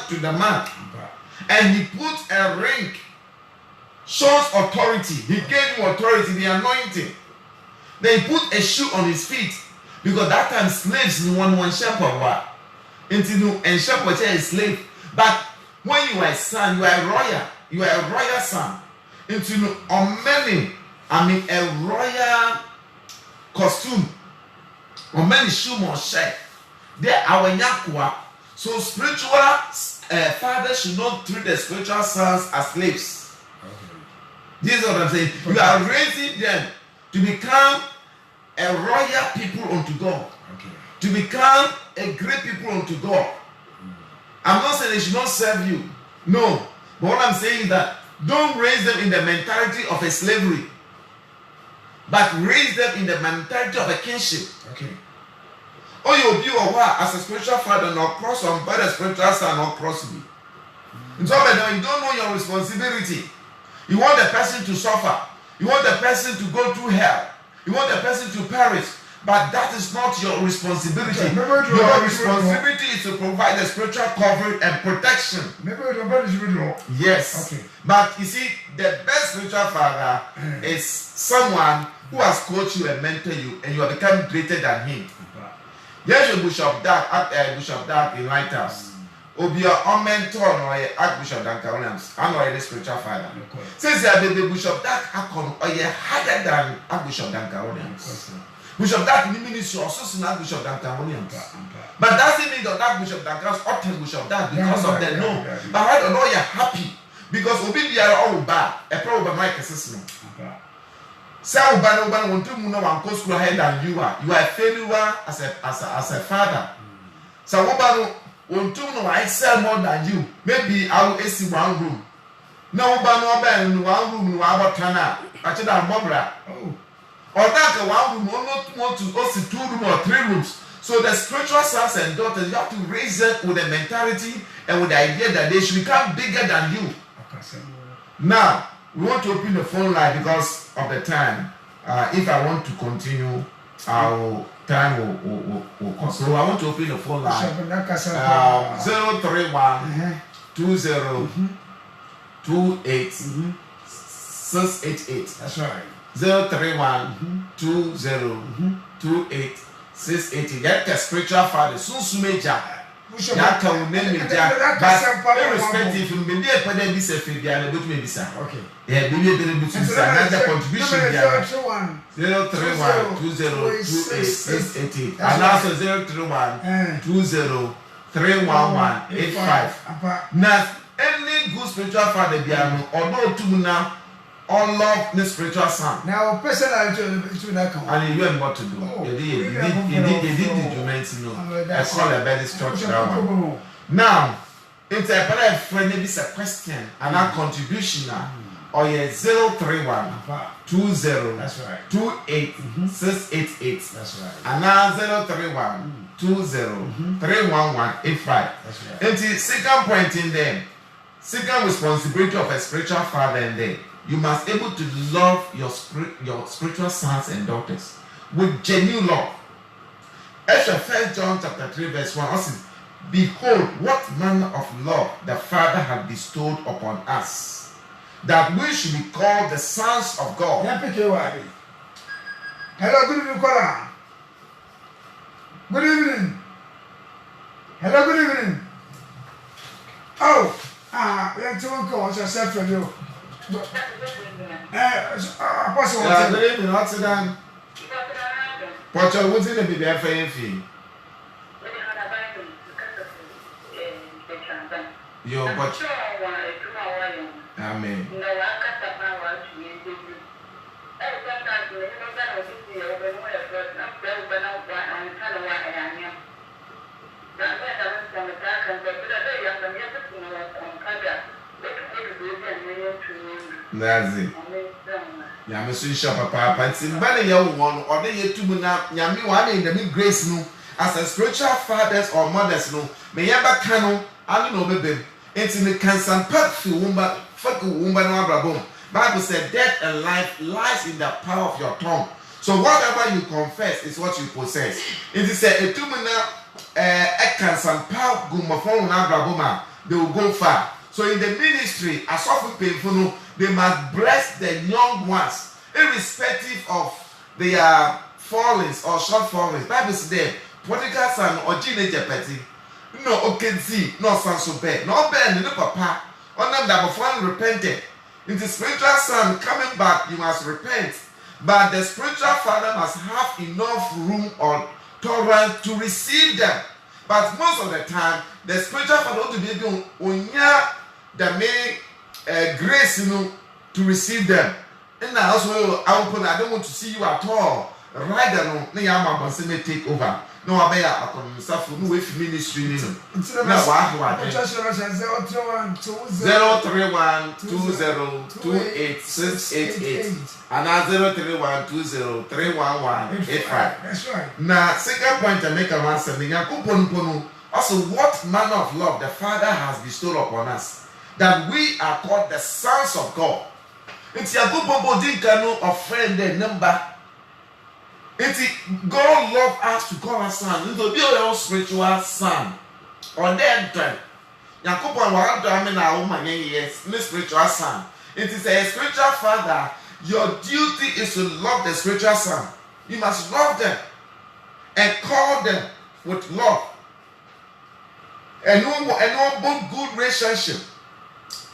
to the man. And he put a ring, shows authority. He gave him authority, the anointing. Then he put a shoe on his feet. Because that time slaves no one shepherd were. Until and shepherd was a slave. But when you are a son, you are a royal. You are a royal son. Until on many, a royal costume. On many shoe more share. There our yakwa. So spiritual fathers should not treat the spiritual sons as slaves. Okay. This is what I'm saying. You are raising them to become a royal people unto God. Okay. To become a great people unto God. I'm not saying they should not serve you. No. But what I'm saying is that don't raise them in the mentality of a slavery. But raise them in the mentality of a kinship. Okay. Oh, you'll be as a spiritual father, not cross on, but a spiritual son, not cross me. And so, you don't know your responsibility. You want the person to suffer. You want the person to go through hell. You want the person to perish. But that is not your responsibility. Okay. Your responsibility is to provide the spiritual covering and protection. Yes. Okay. But you see, the best spiritual father is someone who has coached you and mentored you, and you have become greater than him. Yes, you Bishop Dark in Lighthouse. Obia on mentor no Archbishop Duncan Williams. I know the spiritual father. Since you are the Bishop Dark Akon, or you harder than Archbishop Duncan Williams. Bishop Dark ministry also not Bishop Duncan Williams. But doesn't mean that Archbishop Duncan's often Bishop Dark because of the no. But I don't know you're happy because Obi are all bad. A problem like assessment. Say Ubano want to move on course higher than you are. You are a failure as a father. So Ubano want to know I sell more than you. Maybe I will AC one room. No Ubano in one room no about Tana. Actually I'm Bobra. Or that one room not want to go to 2 rooms or 3 rooms. So the spiritual sons and daughters, you have to raise them with a mentality and with the idea that they should become bigger than you. Now we want to open the phone line because of the time. If I want to continue, our time will come. So I want to open the phone line. 031 20 28 688. That's right. 031 20 28 688. Get the spiritual father. Susumeja. That can name me that. But irrespective, maybe a pen be safe if they are able to be sir. Okay. Yeah, maybe a little bit another contribution. 031 20 28 688. And also 031 20 311 85. Now, any good spiritual father, or no to now. All love the spiritual son. Now, personally, and you have what to do. You did the judgment, I call a better structure. Now, it's a friend, it's a question and a contribution. Or 031 20 28 688. That's right. And now 031 20 311 85. That's right. And the second point in them, second responsibility of a spiritual father in there. You must be able to love your spiritual sons and daughters with genuine love. As 1 John chapter 3 verse 1 says, behold, what manner of love the Father had bestowed upon us, that we should be called the sons of God. Hello, good evening, Kola. Good evening. Hello, good evening. Oh, let's go. Yourself for you. Apostle, good evening, what's done? What's your what's in the baby FAF? Yo, but Amen. That's it. Yami so shop papa pantin ba na yawo won or na yetumu na yami wa na ndemi grace no as a spiritual fathers or mothers no me yaba ka no anu no bebem enti me kansan pat fi wumba faku wumba no abrabom. Bible said death and life lies in the power of your tongue. So whatever you confess is what you possess. It is a etumu na kansan pa gumafon na abrabom they will go far. So in the ministry, as often people, they must bless the young ones, irrespective of their fallings or shortfallings. Bible says there, prodigal son or teenager petty, no okay see, no son so bad, no bad, no papa, on them that before repented. In the spiritual son coming back, you must repent. But the spiritual father must have enough room or tolerance to receive them. But most of the time, the spiritual father ought to be able to the main grace, to receive them. And also, I don't want to see you at all. Right now, I may take over. No, I am suffer no way for ministry. No, what? 031202888 and 03120311185. That's right. Now, second point I make a answer. Also, what manner of love the Father has bestowed upon us, that we are called the sons of God. It's a good bobo offend the number. God love us to call us son. It will be our spiritual son. On that time, Yakubu wa do ame na woman yes, spiritual son. It is a spiritual father. Your duty is to love the spiritual son. You must love them and call them with love. And no good relationship.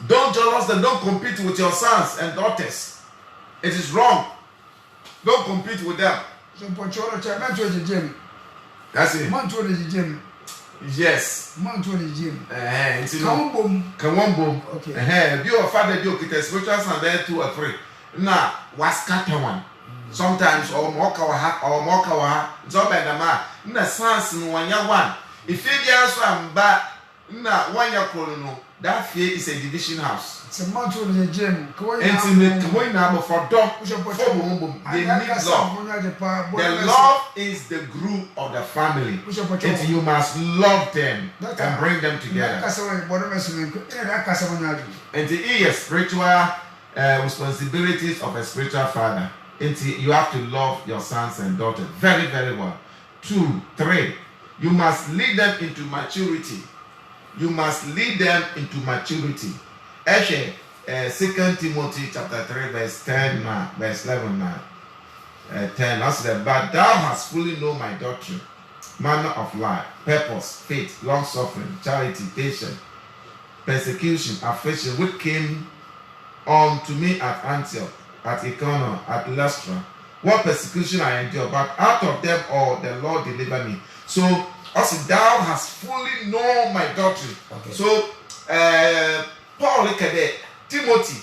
Don't jealous them. Don't compete with your sons and daughters. It is wrong. Don't compete with them. So Pocholo man to the gym. That's it. Man to the gym. Yes. Man to the gym. Come on, boom. Okay. Your father do it spiritual son there 2 or 3. Now, was cut one. Sometimes or more kawa. Job and a man. Na sons in 1 year 1. If you get some back, na 1 year colonel, that fear is a division house. It's a man to the gym. Intimate going number for dog. They need love. The love is the glue of the family. And you must love them and bring them together. And the spiritual responsibilities of a spiritual father. And you have to love your sons and daughters very, very well. 2, 3. You must lead them into maturity. You must lead them into maturity. Actually, 2 Timothy chapter 3 verse 10 verse 11 10. I said, but thou hast fully known my doctrine, manner of life, purpose, faith, long suffering, charity, patience, persecution, affliction, which came on to me at Antioch, at Iconium, at Lystra. What persecution I endured, but out of them all the Lord delivered me. So also thou hast fully known my doctrine. Okay. So Paul look at that, Timothy,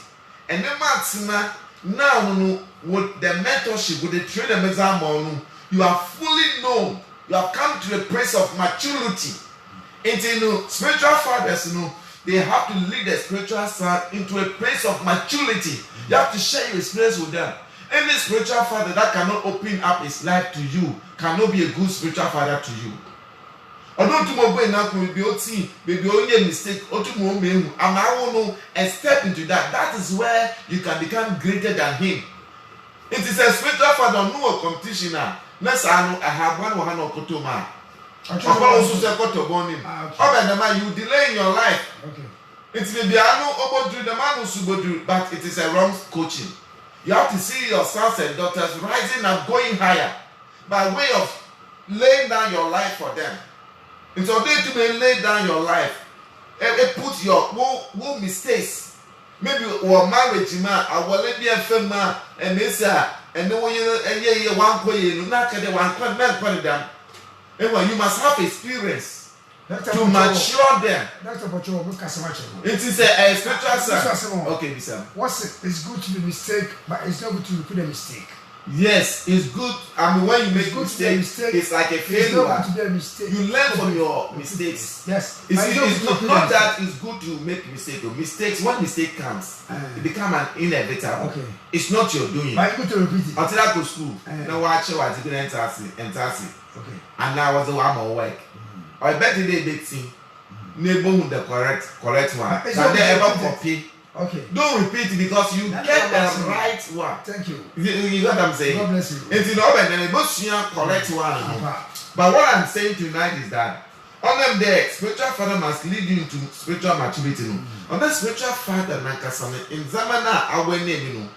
and the Matsina now with the mentorship, with the training exam, you are fully known. You have come to a place of maturity. Into spiritual fathers, they have to lead the spiritual son into a place of maturity. You have to share your experience with them. Any spiritual father that cannot open up his life to you cannot be a good spiritual father to you. Although tomorrow will be only a mistake, and I will know and step into that. That is where you can become greater than him. It is a spiritual father, no competition now. Let's I have one or Kotoma. You delay in your life. Okay. It may be the man who but it is a wrong coaching. You have to see your sons and daughters rising and going higher by way of laying down your life for them. It's a day to lay down your life and put your mistakes. Maybe or marriage man, I will let be a firm man and this and no one and one way, not one them. You must have experience to mature them. It is a spiritual son. Okay, Bisa. It's good to be mistake, but it's not good to repeat a mistake. Yes, it's good. I mean, when you make mistakes, it's like a failure. It's not good to be a mistake. You learn from your mistakes. Yes. It's not that it's good to make mistakes. Mistakes, when mistake comes, it becomes an inevitable. Okay. It's not your doing. But it's good to repeat it. Until I go to school, now watch what you can enter. Okay. And now I was the one more work. I bet they did see. Neighborhood the correct one. Can they ever copy? Okay. Don't repeat it because you get the right one. Thank you. You know what I'm saying? God bless you. It's in open and both correct one. But what I'm saying tonight is that On them there, spiritual father must lead you into spiritual maturity. No? On that spiritual father, in Zamana, our name, you know,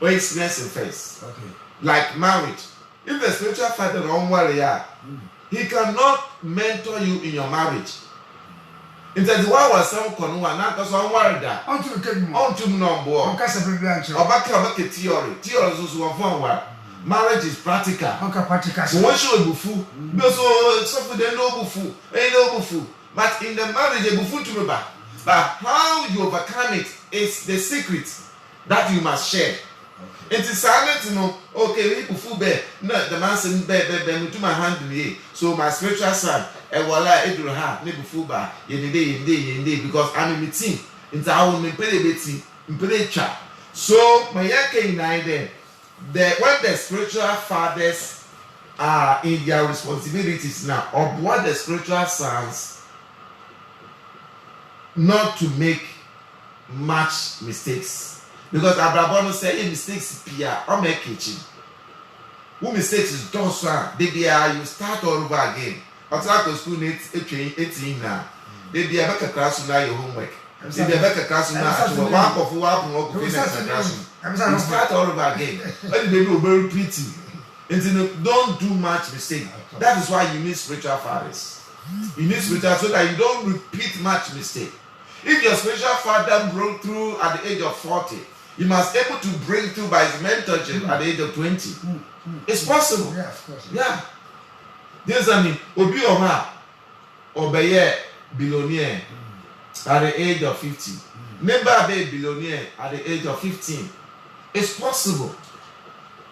or experiencing first. Okay. Like marriage. If the spiritual father don't worry, he cannot mentor you in your marriage. If the why was some conwa, not because I'm worried that. On to the cake. On to no boy. On Casa Blanche. Or back theory. Theory is one forward. Marriage is practical. On Capatica. So one show bufu. Because so they know bufu. They know bufu. But in the marriage, a bufu to me back. But how you overcome it is the secret that you must share. It is silent, you know. Okay, people full bed. No, the man said, "Bed, to my hand here." So my spiritual son, voila, Edru ha, never full bar. Yende, because I'm in the team. It's our impediment, impediment. So my yake in there. When the spiritual fathers are in their responsibilities now, or what the spiritual sons not to make much mistakes. Because Abraham said, "Hey, mistakes appear or make kitchen. Who mistakes is done so? You start all over again. After I go to school, 18 now. They be a better classroom now your homework. They be a better classroom now. One for classroom. You start all over again. But the baby will be repeating. And don't do much mistake. That is why you need spiritual fathers. You need spiritual so that you don't repeat much mistake. If your spiritual father broke through at the age of 40, you must be able to break through by his mentorship at the age of 20. It's possible. Yeah, of course. Yeah. This I mean, Obi Oma, Obeye billionaire at the age of 50. Never be billionaire at the age of 15. It's possible.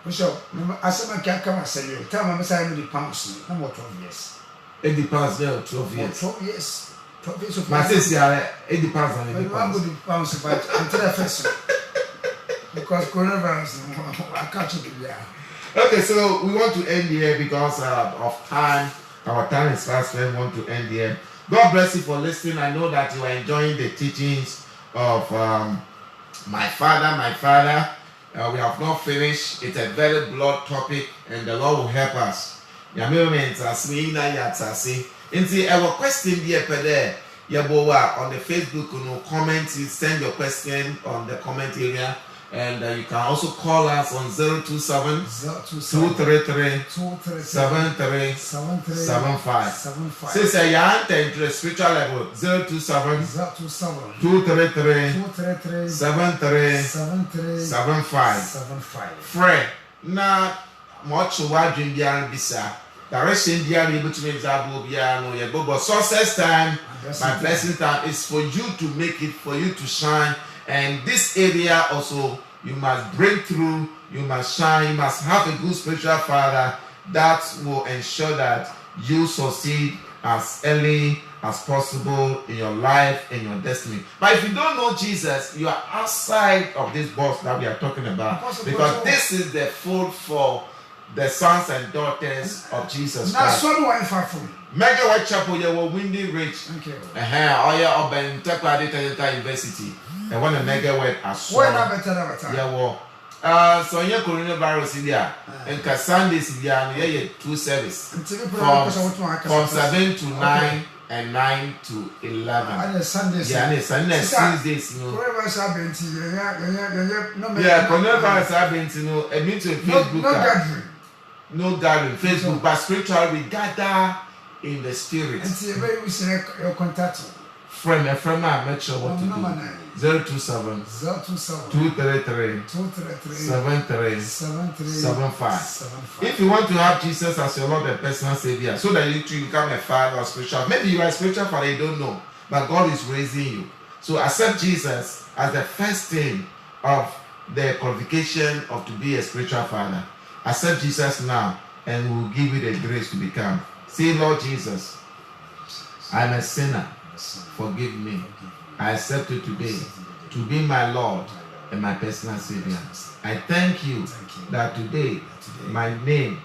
Bishop, I said, I can't come and say, you tell me, I'm the pounds. I'm 12 years. 80 pounds there, 12 years. 12 years. 12 years of my sister, 80 pounds and 80 pounds. I'm pounds, but until I first. Because coronavirus, I can't take it there. Okay, so we want to end here because of time. Our time is fast. We want to end here. God bless you for listening. I know that you are enjoying the teachings of my father. We have not finished. It's a very broad topic, and the Lord will help us. Into our question here there. On the Facebook, comment, send your question on the comment area. And you can also call us on 027 233 7375. Since you are into spiritual level, 027 233 7375. Fred, now much wide in the Bisa. Direction the able to make that but success time, my blessing time is for you to make it, for you to shine. And this area also, you must break through, you must shine, you must have a good spiritual father that will ensure that you succeed as early as possible in your life and your destiny. But if you don't know Jesus, you are outside of this box that we are talking about. Because this is the food for the sons and daughters of Jesus Christ. Mega Whitechapel, you were Windy Ridge. Oben Tekwa University. And one of Mega White as well. So your coronavirus in there. And Sundays in there, 2 service. From 7 to 9 and 9 to 11. And Sundays. Tuesdays. Coronavirus happened, I mean to Facebook. No gathering, Facebook, but spiritually we gather in the spirit. And contact. Friend, I make sure what to do. 027 233 7375. If you want to have Jesus as your Lord and personal Savior, so that you too become a father or spiritual, maybe you are a spiritual father, you don't know, but God is raising you. So accept Jesus as the first thing of the qualification of to be a spiritual father. Accept Jesus now, and we will give you the grace to become. Say, Lord Jesus, I'm a sinner. Forgive me. I accept you today to be my Lord and my personal Savior. I thank you that today my name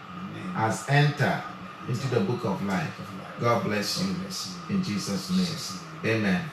has entered into the book of life. God bless you in Jesus' name. Amen.